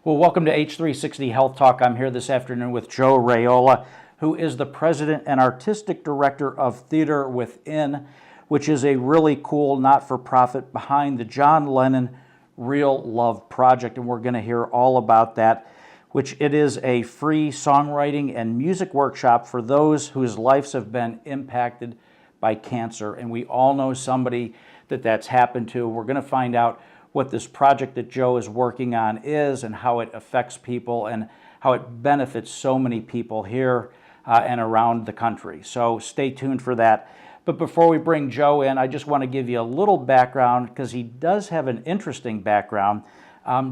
Well, welcome to H360 Health Talk. I'm here this afternoon with Joe Raiola, who is the president and artistic director of Theater Within, which is a really cool not-for-profit behind the John Lennon Real Love Project, and we're going to hear all about that, which it is a free songwriting and music workshop for those whose lives have been impacted by cancer, and we all know somebody that's happened to. We're going to find out what this project that Joe is working on is and how it affects people and how it benefits so many people here and around the country. So stay tuned for that. But before we bring Joe in, I just want to give you a little background because he does have an interesting background.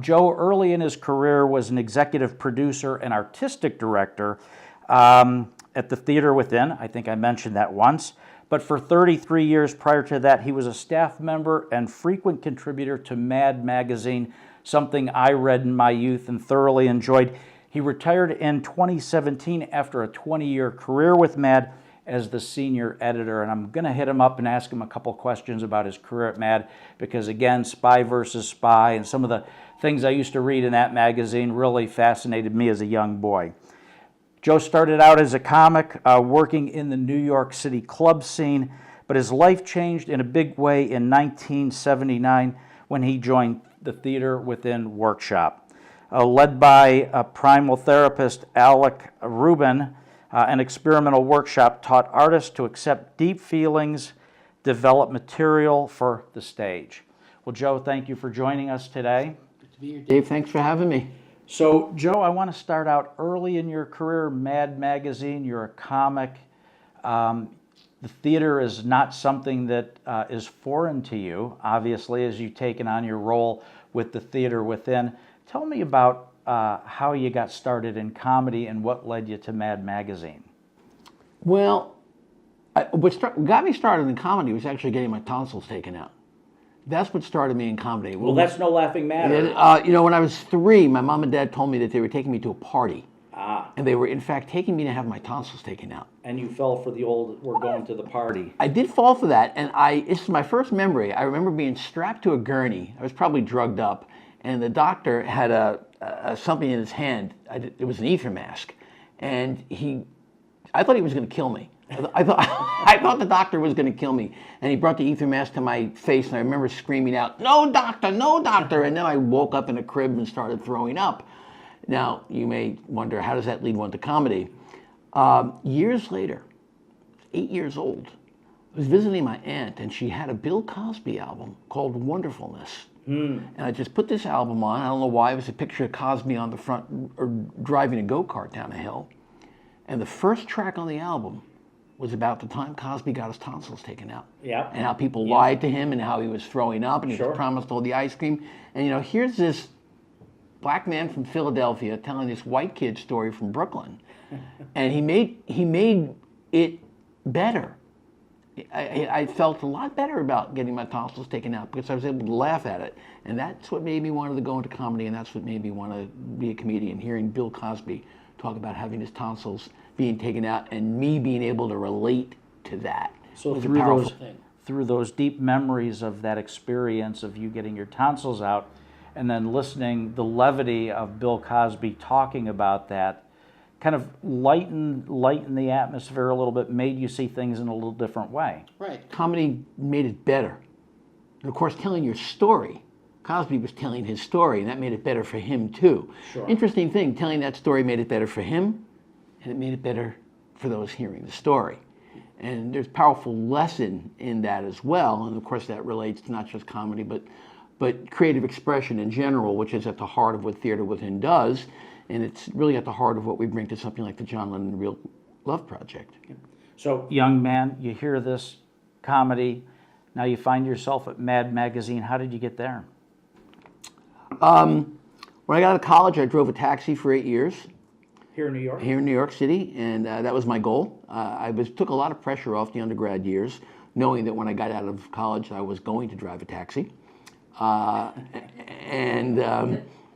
Joe, early in his career, was an executive producer and artistic director at the Theater Within. I think I mentioned that once. But for 33 years prior to that, he was a staff member and frequent contributor to Mad magazine, something I read in my youth and thoroughly enjoyed. He retired in 2017 after a 20-year career with Mad as the senior editor. And I'm going to hit him up and ask him a couple questions about his career at Mad because, again, Spy versus Spy and some of the things I used to read in that magazine really fascinated me as a young boy. Joe started out as a comic, working in the New York City club scene, but his life changed in a big way in 1979 when he joined the Theater Within workshop. Led by primal therapist Alec Rubin, an experimental workshop taught artists to accept deep feelings, develop material for the stage. Well, Joe, thank you for joining us today. Good to be here, Dave. Thanks for having me. So, Joe, I want to start out early in your career, Mad Magazine, you're a comic. The theater is not something that is foreign to you, obviously, as you've taken on your role with the Theater Within. Tell me about how you got started in comedy and what led you to Mad Magazine. Well, what got me started in comedy was actually getting my tonsils taken out. That's what started me in comedy. Well, that's no laughing matter. When I was 3, my mom and dad told me that they were taking me to a party. And they were, in fact, taking me to have my tonsils taken out. And you fell for the old, we're going to the party. I did fall for that, and this is my first memory. I remember being strapped to a gurney. I was probably drugged up, and the doctor had something in his hand. It was an ether mask, and I thought he was going to kill me. I thought the doctor was going to kill me, and he brought the ether mask to my face, and I remember screaming out, "No, doctor, no, doctor!" And then I woke up in a crib and started throwing up. Now, you may wonder, how does that lead one to comedy? Years later, 8 years old, I was visiting my aunt, and she had a Bill Cosby album called Wonderfulness. And I just put this album on. I don't know why. It was a picture of Cosby on the front, or driving a go-kart down a hill. And the first track on the album was about the time Cosby got his tonsils taken out. Yeah. And how people lied to him and how he was throwing up and he was promised all the ice cream. And here's this black man from Philadelphia telling this white kid story from Brooklyn. And he made it better. I felt a lot better about getting my tonsils taken out because I was able to laugh at it. And that's what made me want to go into comedy, and that's what made me want to be a comedian, hearing Bill Cosby talk about having his tonsils being taken out and me being able to relate to that. So through those deep memories of that experience of you getting your tonsils out and then listening, the levity of Bill Cosby talking about that kind of lighten the atmosphere a little bit, made you see things in a little different way. Right. Comedy made it better. And of course, telling your story. Cosby was telling his story, and that made it better for him, too. Sure. Interesting thing, telling that story made it better for him, and it made it better for those hearing the story. And there's a powerful lesson in that as well, and of course that relates to not just comedy, but creative expression in general, which is at the heart of what Theater Within does, and it's really at the heart of what we bring to something like the John Lennon Real Love Project. So, young man, you hear this comedy, now you find yourself at Mad Magazine. How did you get there? When I got out of college, I drove a taxi for 8 years. Here in New York? Here in New York City, and that was my goal. I took a lot of pressure off the undergrad years, knowing that when I got out of college, I was going to drive a taxi. And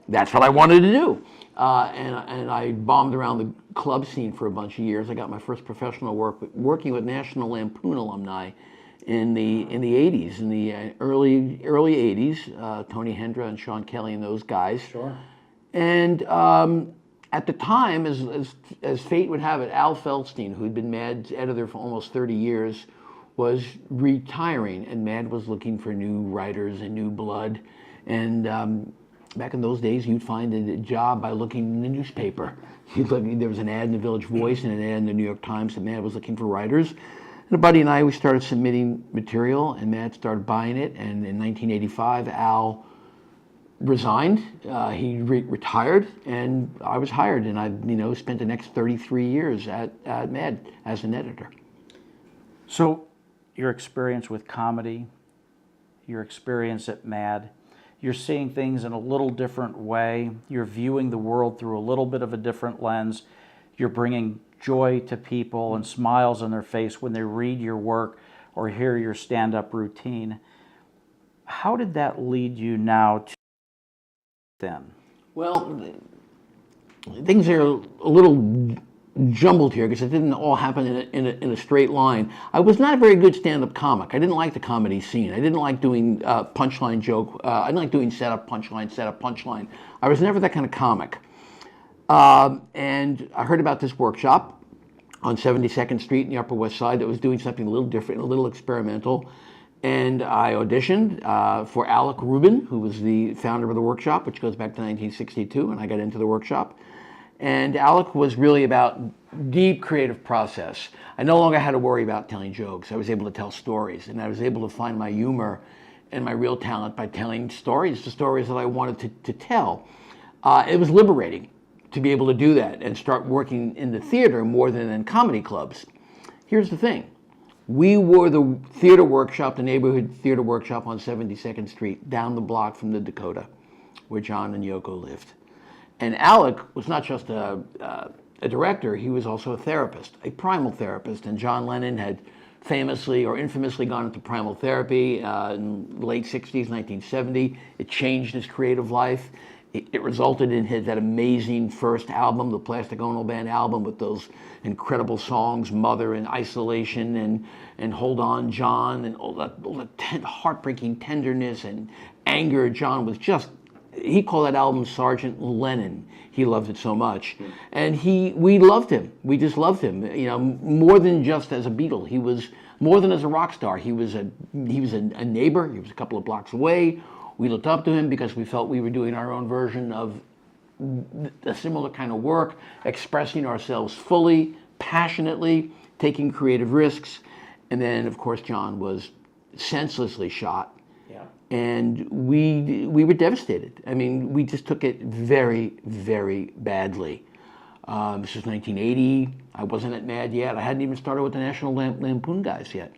that's what I wanted to do. And I bombed around the club scene for a bunch of years. I got my first professional work working with National Lampoon alumni in the 80s, in the early 80s, Tony Hendra and Sean Kelly and those guys. Sure. And at the time, as fate would have it, Al Feldstein, who'd been Mad's editor for almost 30 years, was retiring, and Mad was looking for new writers and new blood. And back in those days, you'd find a job by looking in the newspaper. There was an ad in the Village Voice and an ad in the New York Times that Mad was looking for writers. And a buddy and I, we started submitting material, and Mad started buying it. And in 1985, Al resigned. He retired, and I was hired. And I, spent the next 33 years at Mad as an editor. So, your experience with comedy, your experience at Mad, you're seeing things in a little different way. You're viewing the world through a little bit of a different lens. You're bringing joy to people and smiles on their face when they read your work or hear your stand-up routine. How did that lead you now to then? Well, things are a little jumbled here because it didn't all happen in a straight line. I was not a very good stand-up comic. I didn't like the comedy scene. I didn't like doing punchline joke. I didn't like doing setup, punchline. I was never that kind of comic. And I heard about this workshop on 72nd Street in the Upper West Side that was doing something a little different, a little experimental. And I auditioned for Alec Rubin, who was the founder of the workshop, which goes back to 1962, and I got into the workshop. And Alec was really about deep creative process. I no longer had to worry about telling jokes. I was able to tell stories, and I was able to find my humor and my real talent by telling stories, the stories that I wanted to tell. It was liberating to be able to do that and start working in the theater more than in comedy clubs. Here's the thing. We were the theater workshop, the neighborhood theater workshop on 72nd Street, down the block from the Dakota, where John and Yoko lived. And Alec was not just a director, he was also a therapist, a primal therapist. And John Lennon had famously or infamously gone into primal therapy in the late 60s, 1970. It changed his creative life. It resulted in that amazing first album, the Plastic Ono Band album, with those incredible songs, Mother and Isolation and Hold On John, and all that heartbreaking tenderness and anger. John was just, he called that album Sergeant Lennon. He loved it so much. And we loved him. We just loved him. More than just as a Beatle. He was more than as a rock star. He was a neighbor. He was a couple of blocks away. We looked up to him because we felt we were doing our own version of a similar kind of work, expressing ourselves fully, passionately, taking creative risks. And then, of course, John was senselessly shot. Yeah. And we were devastated. I mean, we just took it very, very badly. This was 1980. I wasn't at Mad yet. I hadn't even started with the National Lampoon guys yet.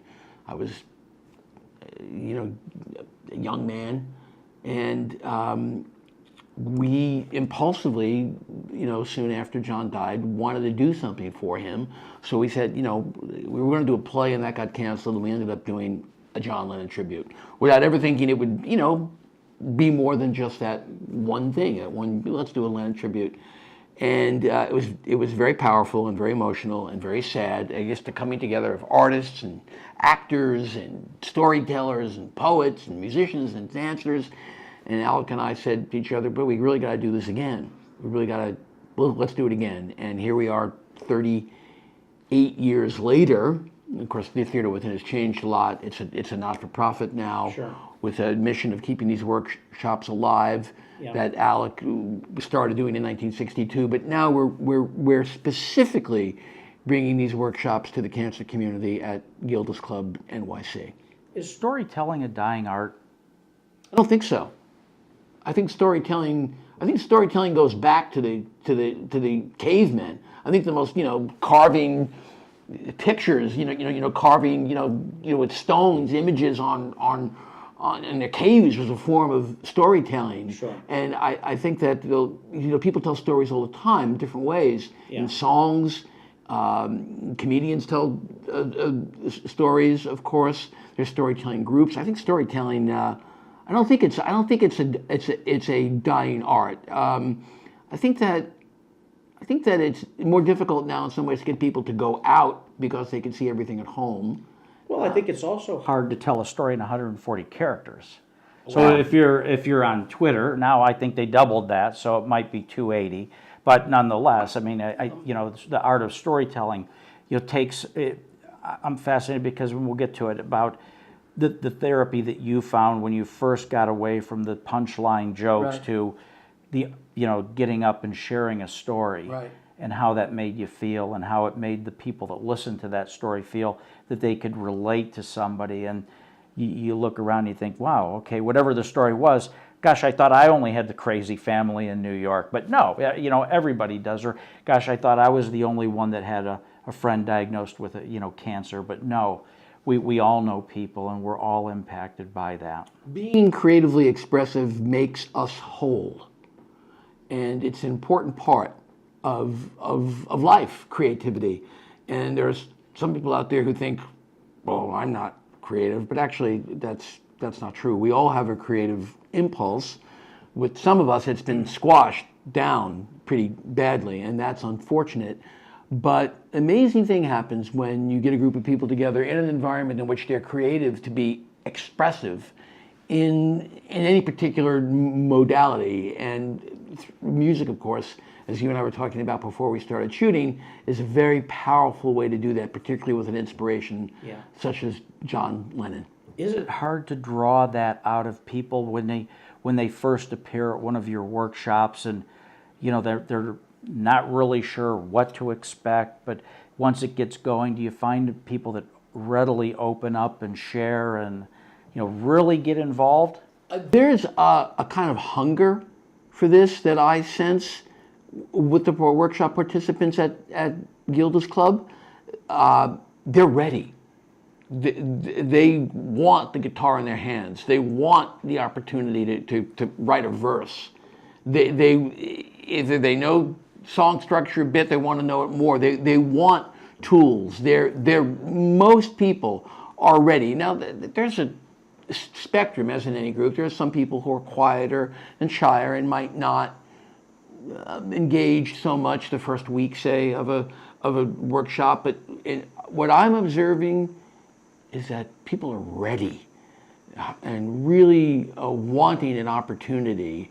I was, a young man. And we impulsively, soon after John died, wanted to do something for him. So we said, we were going to do a play, and that got canceled, and we ended up doing a John Lennon tribute without ever thinking it would, be more than just that one thing. Let's do a Lennon tribute. And it was very powerful and very emotional and very sad. I guess the coming together of artists and actors and storytellers and poets and musicians and dancers. And Alec and I said to each other, but we really got to do this again. We really got to, let's do it again. And here we are 38 years later. Of course, the theater within has changed a lot. It's a not-for-profit now, sure, with a mission of keeping these workshops alive. Yeah. That Alec started doing in 1962. But now we're specifically bringing these workshops to the cancer community at Gilda's Club NYC. Is storytelling a dying art? I don't think so. I think storytelling goes back to the cavemen. I think the most carving pictures, carving with stones, images on in the caves was a form of storytelling. Sure. And I think that people tell stories all the time, different ways. Yeah. In songs, comedians tell stories. Of course, there's storytelling groups. I think storytelling. I don't think it's a dying art. I think that it's more difficult now in some ways to get people to go out because they can see everything at home. Well, I think it's also hard to tell a story in 140 characters. So if you're on Twitter now, I think they doubled that, so it might be 280. But nonetheless, I mean, the art of storytelling, takes. I'm fascinated because we'll get to it about the therapy that you found when you first got away from the punchline jokes Right. to the getting up and sharing a story. Right. And how that made you feel, and how it made the people that listened to that story feel that they could relate to somebody. And you look around and you think, wow, okay, whatever the story was, gosh, I thought I only had the crazy family in New York. But no, everybody does. Or gosh, I thought I was the only one that had a friend diagnosed with cancer. But no, we all know people, and we're all impacted by that. Being creatively expressive makes us whole, and it's an important part of life, creativity. And there's some people out there who think, well, I'm not creative, but actually that's not true. We all have a creative impulse. With some of us, it's been squashed down pretty badly, and that's unfortunate. But amazing thing happens when you get a group of people together in an environment in which they're creative to be expressive in any particular modality. And music, of course, as you and I were talking about before we started shooting, is a very powerful way to do that, particularly with an inspiration such as John Lennon. Is it hard to draw that out of people when they first appear at one of your workshops, and they're not really sure what to expect, but once it gets going, do you find people that readily open up and share and really get involved? There's a kind of hunger for this that I sense with the workshop participants at Gilda's Club. They're ready. They want the guitar in their hands. They want the opportunity to write a verse. Either they know song structure a bit, they want to know it more. They want tools. Most people are ready. Now, there's a spectrum, as in any group. There are some people who are quieter and shyer and might not engage so much the first week, say, of a workshop. But what I'm observing is that people are ready and really wanting an opportunity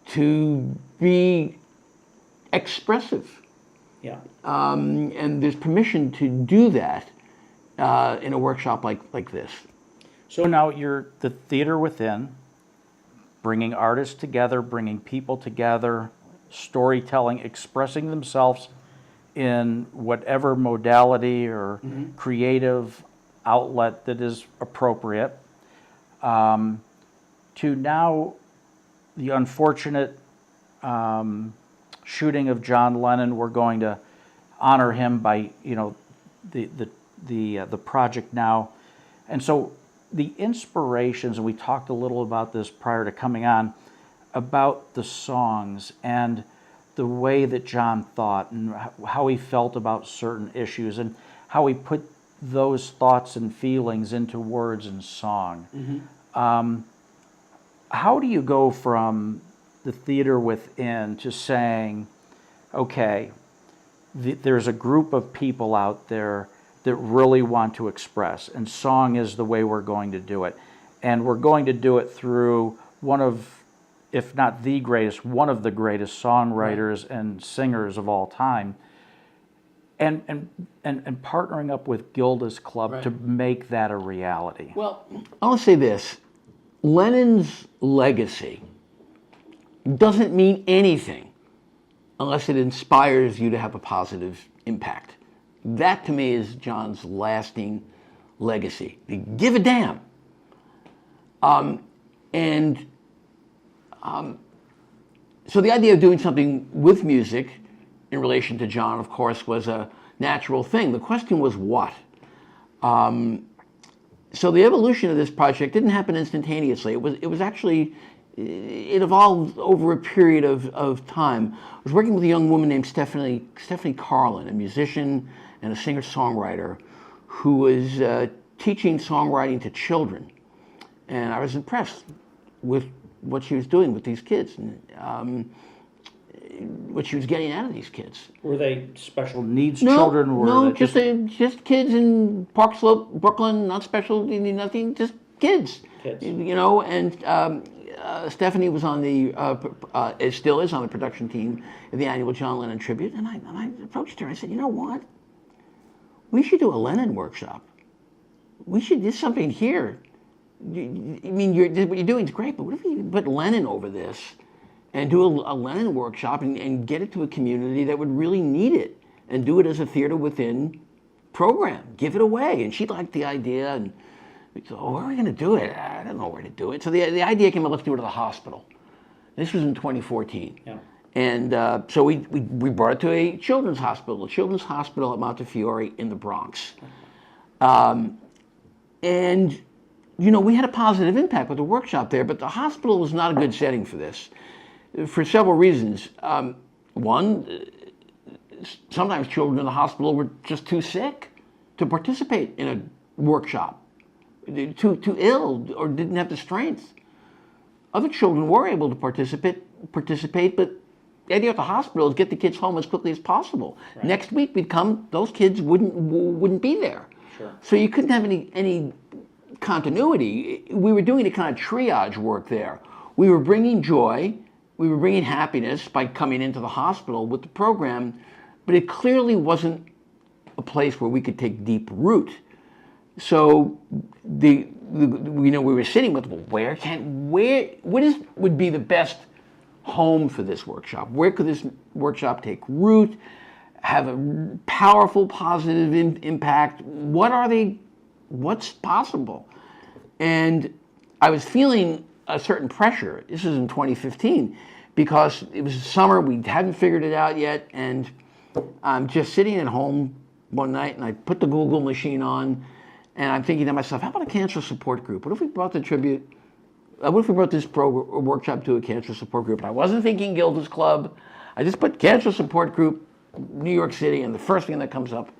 to be expressive. Yeah. And there's permission to do that in a workshop like this. So now you're the Theater Within, bringing artists together, bringing people together, storytelling, expressing themselves in whatever modality or creative outlet that is appropriate, to now the unfortunate shooting of John Lennon. We're going to honor him by the project now. And so the inspirations, and we talked a little about this prior to coming on, about the songs and the way that John thought and how he felt about certain issues and how he put those thoughts and feelings into words and song. How do you go from the Theater Within to saying, okay, there's a group of people out there that really want to express, and song is the way we're going to do it. And we're going to do it through one of, if not the greatest, one of the greatest songwriters and singers of all time, and partnering up with Gilda's Club to make that a reality. Well, I'll say this. Lennon's legacy doesn't mean anything unless it inspires you to have a positive impact. That, to me, is John's lasting legacy. They give a damn. So the idea of doing something with music in relation to John, of course, was a natural thing. The question was what? So the evolution of this project didn't happen instantaneously. It was actually, it evolved over a period of time. I was working with a young woman named Stephanie Carlin, a musician and a singer-songwriter who was teaching songwriting to children. And I was impressed with what she was doing with these kids and what she was getting out of these kids. Were they special needs children? No, just kids in Park Slope, Brooklyn, not special, nothing, just kids. Kids. And Stephanie was on it still is on the production team of the annual John Lennon tribute. And I approached her. I said, you know what? We should do a Lennon workshop. We should do something here. I mean, what you're doing is great, but what if you put Lennon over this and do a Lennon workshop and get it to a community that would really need it and do it as a theater within program, give it away. And she liked the idea, and we said, oh, where are we going to do it? I don't know where to do it. So the idea came up, let's do it at the hospital. This was in 2014. Yeah. And so we brought it to a children's hospital at Montefiore in the Bronx. And, we had a positive impact with the workshop there, but the hospital was not a good setting for this for several reasons. One, sometimes children in the hospital were just too sick to participate in a workshop, too ill or didn't have the strength. Other children were able to participate, but the idea at the hospital is get the kids home as quickly as possible. Right. Next week we'd come, those kids wouldn't be there. Sure. So you couldn't have any continuity. We were doing a kind of triage work there. We were bringing joy, we were bringing happiness by coming into the hospital with the program, but it clearly wasn't a place where we could take deep root. So we were sitting with, well, would be the best home for this workshop? Where could this workshop take root, have a powerful, positive impact? What's possible? And I was feeling a certain pressure. This was in 2015 because it was summer, we hadn't figured it out yet, and I'm just sitting at home one night and I put the Google machine on and I'm thinking to myself, how about a cancer support group? What if we brought the tribute? What if we brought this workshop to a cancer support group? And I wasn't thinking Gilda's Club. I just put cancer support group, New York City, and the first thing that comes up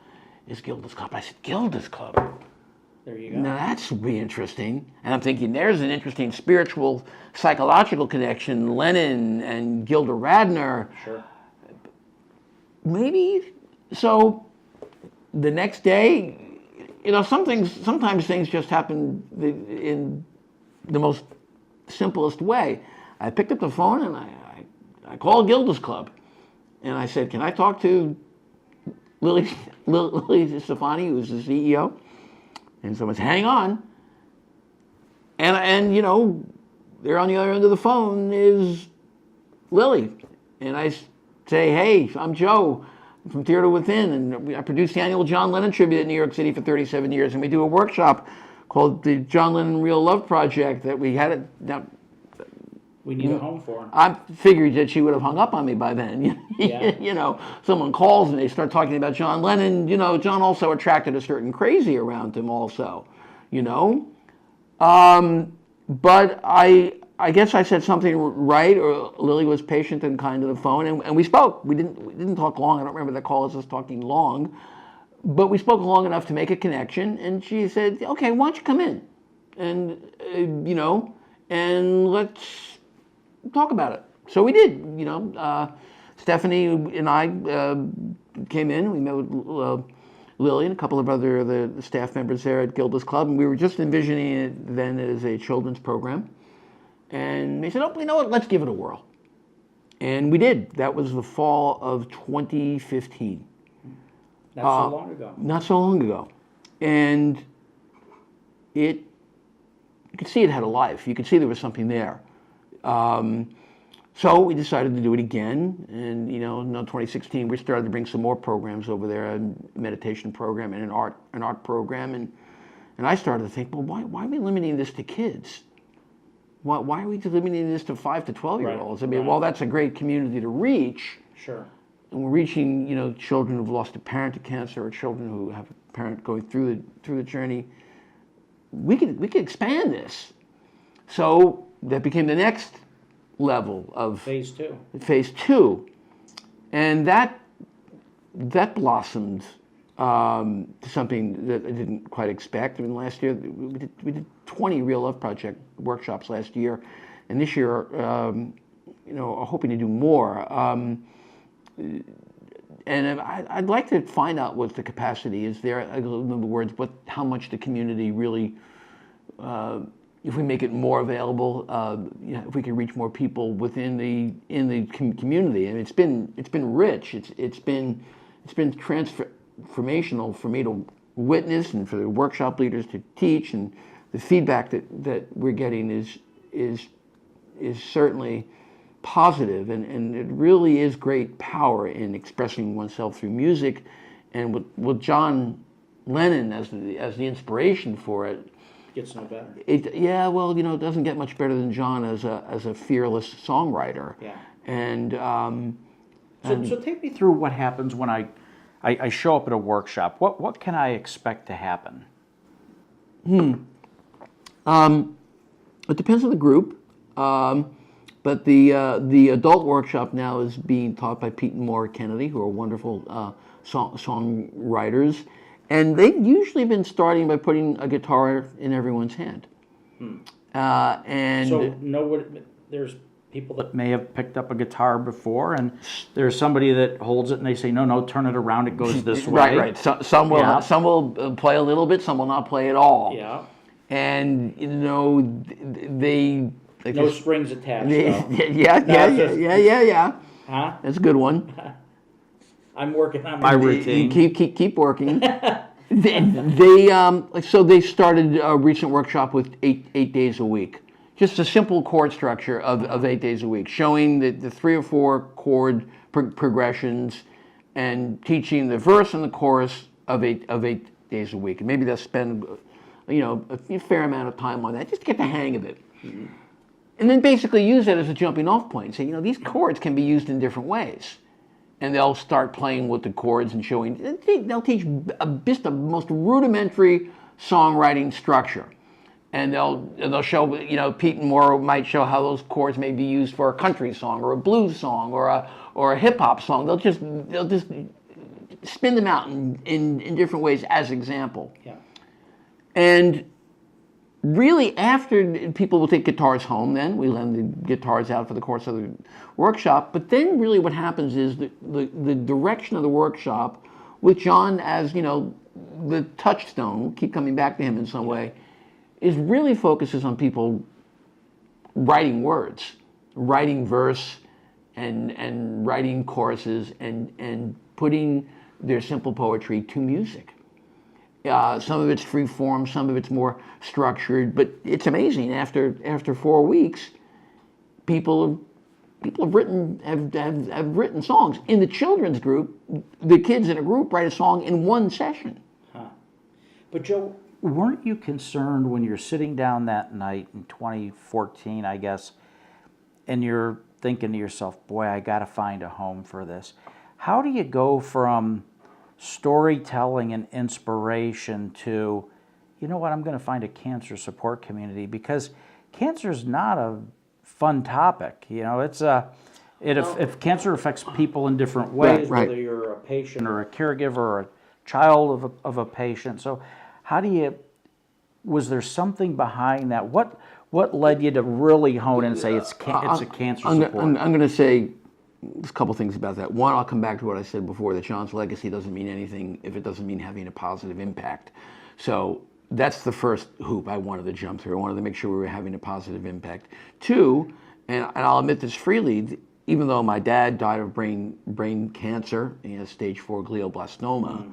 is Gilda's Club. I said, Gilda's Club? There you go. Now that would be interesting. And I'm thinking there's an interesting spiritual, psychological connection, Lennon and Gilda Radner. Sure. Maybe. So the next day, sometimes things just happen in the most simplest way. I picked up the phone and I called Gilda's Club. And I said, can I talk to Lily Stefani, who's the CEO? And someone said, hang on. And there on the other end of the phone is Lily. And I say, hey, I'm Joe from Theater Within, and I produced the annual John Lennon tribute in New York City for 37 years, and we do a workshop called the John Lennon Real Love Project that we had we need a home for him. I figured that she would have hung up on me by then. Yeah. Someone calls and they start talking about John Lennon. John also attracted a certain crazy around him also, But I guess I said something right, or Lily was patient and kind to the phone, and we spoke. We didn't talk long. I don't remember that call as us talking long, but we spoke long enough to make a connection. And she said, "Okay, why don't you come in, and and let's talk about it." So we did. Stephanie and I came in. We met with Lily and a couple of the staff members there at Gilda's Club, and we were just envisioning it then as a children's program. And they said, oh, you know what, let's give it a whirl. And we did. That was the fall of 2015. Not so long ago. Not so long ago. And you could see it had a life. You could see there was something there. So we decided to do it again. And, in 2016, we started to bring some more programs over there, a meditation program and an art program. And I started to think, well, why are we limiting this to kids? Why are we limiting this to 5 to 12-year-olds? Right. I mean, while that's a great community to reach, sure, and we're reaching, children who've lost a parent to cancer or children who have a parent going through the journey, we could expand this. So that became the next level of phase two, and that blossomed to something that I didn't quite expect. I mean, last year we did 20 Real Love Project workshops last year, and this year, are hoping to do more. And I'd like to find out what the capacity is there. In other words, how much the community really if we make it more available, if we can reach more people within the community, and it's been rich. It's been transformational for me to witness, and for the workshop leaders to teach, and the feedback that we're getting is certainly positive, and it really is great power in expressing oneself through music, and with John Lennon as the inspiration for it. Gets no better. It doesn't get much better than John as a fearless songwriter. Yeah. And so take me through what happens when I show up at a workshop. What can I expect to happen? It depends on the group. But the adult workshop now is being taught by Pete and Maura Kennedy, who are wonderful songwriters. And they've usually been starting by putting a guitar in everyone's hand. And so there's people that may have picked up a guitar before, and there's somebody that holds it and they say, no, turn it around, it goes this way. Right. Some will play a little bit, some will not play at all. Yeah. And No strings attached. Yeah. Huh? That's a good one. I'm working on my routine. Keep working. So they started a recent workshop with eight days a week. Just a simple chord structure of 8 days a week, showing the 3 or 4 chord progressions and teaching the verse and the chorus of eight days a week. And maybe they'll spend a fair amount of time on that just to get the hang of it. Mm-hmm. And then basically use that as a jumping off point. Say, these chords can be used in different ways. And they'll start playing with the chords and showing, they'll teach just the most rudimentary songwriting structure. And they'll show, Pete and Maura might show how those chords may be used for a country song or a blues song or a hip hop song. They'll just spin them out in different ways as example. Yeah. And really, after people will take guitars home, then we lend the guitars out for the course of the workshop. But then really what happens is the direction of the workshop, with John as, the touchstone, we'll keep coming back to him in some way, is really focuses on people writing words, writing verse and writing choruses and putting their simple poetry to music. Some of it's free form, some of it's more structured, but it's amazing. After 4 weeks, people have written songs. In the children's group, the kids in a group write a song in one session. Huh. But Joe, weren't you concerned when you're sitting down that night in 2014, I guess, and you're thinking to yourself, boy, I got to find a home for this? How do you go from storytelling and inspiration to, I'm going to find a cancer support community? Because cancer is not a fun topic. If cancer affects people in different ways, right. Whether you're a patient or a caregiver or a child of a patient. So was there something behind that? What led you to really hone in and say it's a cancer support? I'm going to say a couple things about that. One, I'll come back to what I said before, that John's legacy doesn't mean anything if it doesn't mean having a positive impact. So that's the first hoop I wanted to jump through. I wanted to make sure we were having a positive impact. Two, and I'll admit this freely, even though my dad died of brain cancer, he has stage 4 glioblastoma,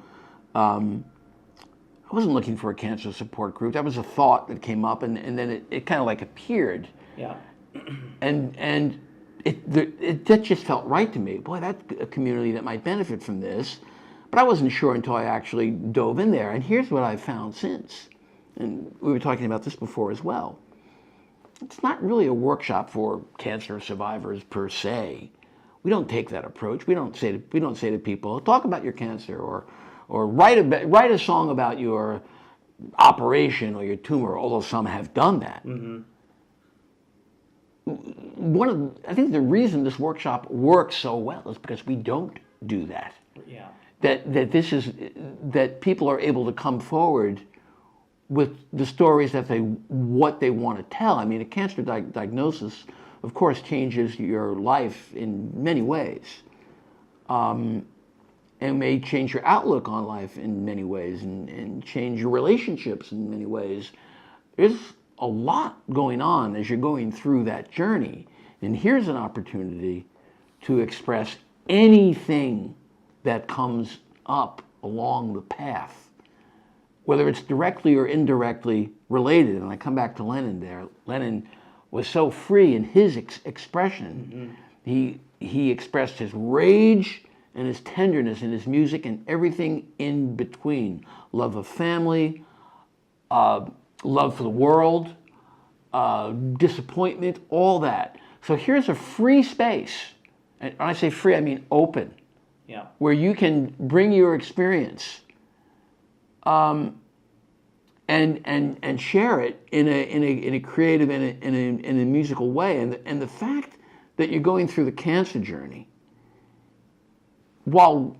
I wasn't looking for a cancer support group. That was a thought that came up, and then it kind of like appeared. Yeah. And that just felt right to me. Boy, that's a community that might benefit from this. But I wasn't sure until I actually dove in there. And here's what I've found since. And we were talking about this before as well. It's not really a workshop for cancer survivors per se. We don't take that approach. We don't say to people, talk about your cancer or write a song about your operation or your tumor, although some have done that. Mm-hmm. I think the reason this workshop works so well is because we don't do that. Yeah. That people are able to come forward with the stories what they want to tell. I mean, a cancer diagnosis, of course, changes your life in many ways, and may change your outlook on life in many ways, and change your relationships in many ways. there's a lot going on as you're going through that journey. And here's an opportunity to express anything that comes up along the path, whether it's directly or indirectly related. And I come back to Lennon there. Lennon was so free in his expression. He expressed his rage and his tenderness in his music and everything in between. Love of family, love for the world, disappointment, all that. So here's a free space. And when I say free, I mean open. Yeah. Where you can bring your experience and share it in a creative and in a musical way. And the fact that you're going through the cancer journey, while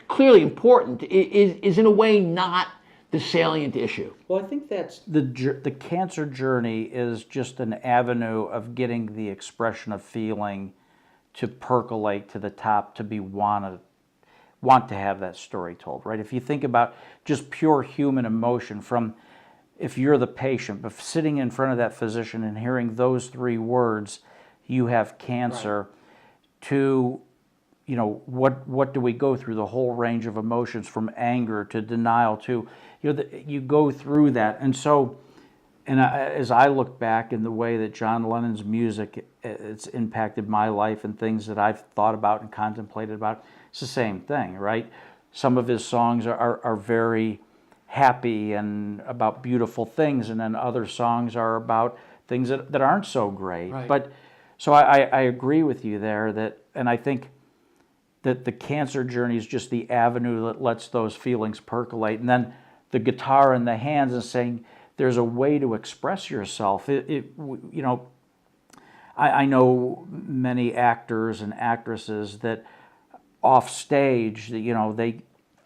clearly important, is in a way not the salient issue. Well, I think that's the cancer journey is just an avenue of getting the expression of feeling to percolate to the top, to be want to have that story told, right? If you think about just pure human emotion, from if you're the patient, but sitting in front of that physician and hearing those 3 words, you have cancer, right, to, you know, what do we go through? The whole range of emotions, from anger to denial to, you know, you go through that. And so, as I look back in the way that John Lennon's music, it's impacted my life and things that I've thought about and contemplated about, it's the same thing, right? Some of his songs are very happy and about beautiful things, and then other songs are about things that aren't so great. Right. But so I agree with you there, and I think that the cancer journey is just the avenue that lets those feelings percolate, and then the guitar in the hands and saying, there's a way to express yourself. I know many actors and actresses that off stage, you know, they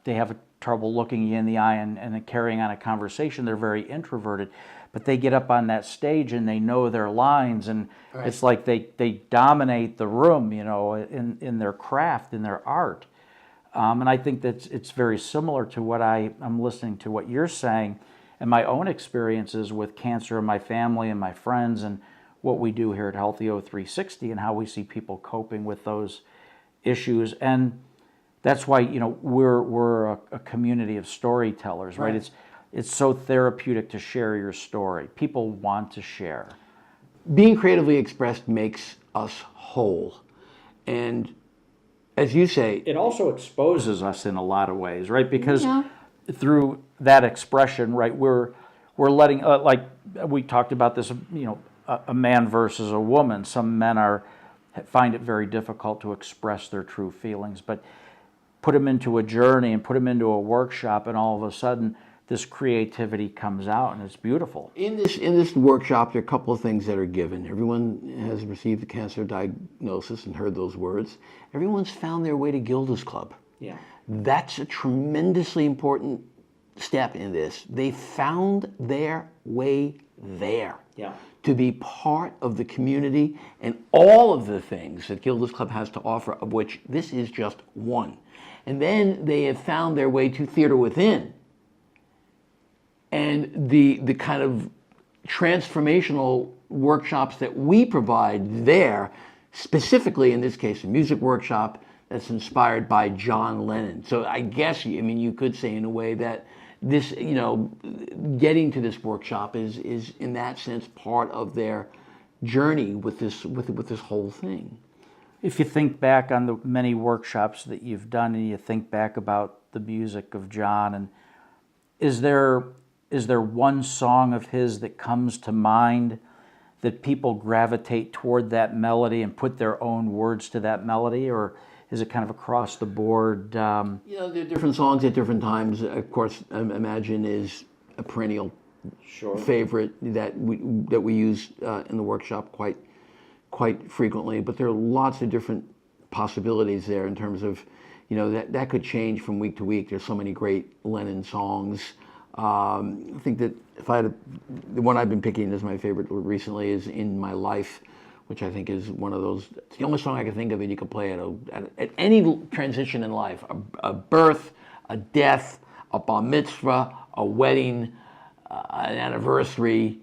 have trouble looking you in the eye and carrying on a conversation. They're very introverted, but they get up on that stage and they know their lines, and right, it's like they dominate the room, you know, in their craft, in their art. And I think that it's very similar to what I'm listening to what you're saying, and my own experiences with cancer in my family and my friends, and what we do here at Healthy h360 and how we see people coping with those issues. And that's why, you know, we're a community of storytellers, right? It's so therapeutic to share your story. People want to share. Being creatively expressed makes us whole. And as you say, it also exposes us in a lot of ways, right? Because through that expression, right, we're letting, like we talked about this, you know, a man versus a woman. Some men find it very difficult to express their true feelings, but put them into a journey and put them into a workshop, and all of a sudden this creativity comes out, and it's beautiful. In this workshop, there are a couple of things that are given. Everyone has received a cancer diagnosis and heard those words. Everyone's found their way to Gilda's Club. Yeah. That's a tremendously important step in this. They found their way there. Yeah. To be part of the community and all of the things that Gilda's Club has to offer, of which this is just one. And then they have found their way to Theater Within, and the kind of transformational workshops that we provide there, specifically in this case a music workshop that's inspired by John Lennon. So I guess, I mean, you could say in a way that this, you know, getting to this workshop is in that sense part of their journey with this whole thing. If you think back on the many workshops that you've done, and you think back about the music of John, and is there one song of his that comes to mind that people gravitate toward that melody and put their own words to that melody, or is it kind of across the board? You know, there are different songs at different times. Of course, Imagine is a perennial favorite that we use in the workshop quite frequently. But there are lots of different possibilities there in terms of, you know, that could change from week to week. There's so many great Lennon songs. I think that the one I've been picking as my favorite recently is In My Life, which I think is one of those, it's the only song I can think of that you could play at any transition in life, a birth, a death, a bar mitzvah, a wedding, an anniversary,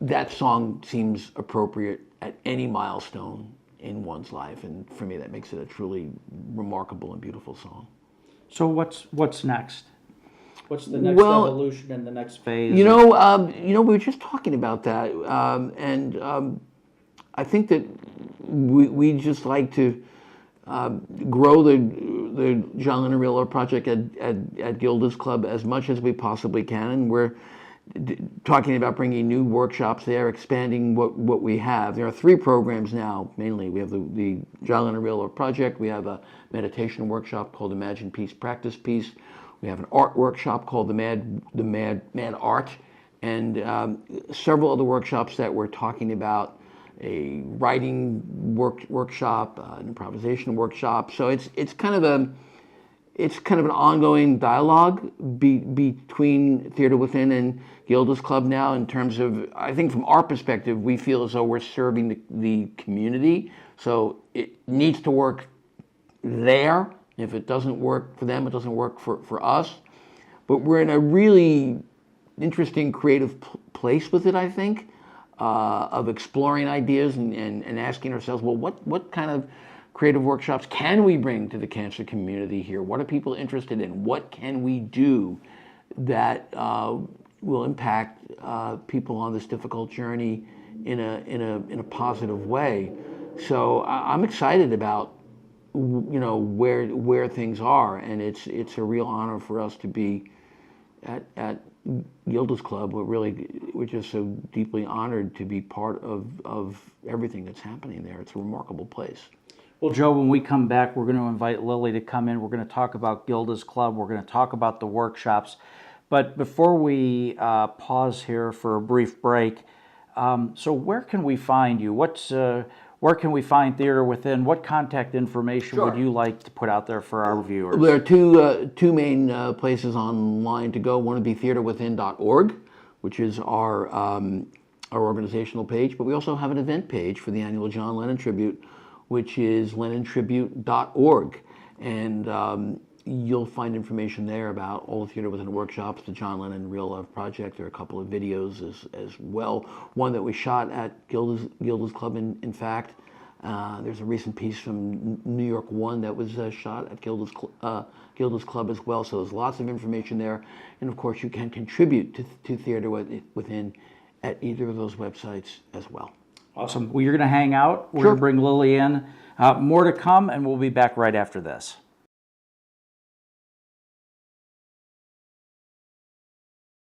that song seems appropriate at any milestone in one's life. And for me, that makes it a truly remarkable and beautiful song. So what's next? What's the next evolution and the next phase? We were just talking about that, and I think that we just like to grow the John Lennon Raiola project at Gilda's Club as much as we possibly can, and we're talking about bringing new workshops there, expanding what we have. There are 3 programs now, mainly. We have the John Lennon Raiola project. We have a meditation workshop called Imagine Peace, Practice Peace. We have an art workshop called the Mad Art, and several other workshops that we're talking about. A writing workshop, an improvisation workshop. So it's kind of an ongoing dialogue between Theater Within and Gilda's Club now, in terms of, I think from our perspective, we feel as though we're serving the community. So it needs to work there. If it doesn't work for them, it doesn't work for us. But we're in a really interesting creative place with it, I think, of exploring ideas and asking ourselves, well, what kind of creative workshops can we bring to the cancer community here? What are people interested in? What can we do that will impact people on this difficult journey in a positive way? So I'm excited about where things are, and it's a real honor for us to be at Gilda's Club. We're just so deeply honored to be part of everything that's happening there. It's a remarkable place. Well, Joe, when we come back, we're going to invite Lily to come in. We're going to talk about Gilda's Club. We're going to talk about the workshops. But before we pause here for a brief break, so where can we find you? Where can we find Theater Within? What contact information would you like to put out there for our viewers? There are two main places online to go. One would be theaterwithin.org, which is our organizational page. But we also have an event page for the annual John Lennon Tribute, which is lennontribute.org. And you'll find information there about all the Theater Within workshops, the John Lennon Raiola project. There are a couple of videos as well. One that we shot at Gilda's Club, in fact. There's a recent piece from New York One that was shot at Gilda's Club as well. So there's lots of information there. And of course, you can contribute to Theater Within at either of those websites as well. Awesome. Well, you're going to hang out. We're going to bring Lily in. More to come, and we'll be back right after this.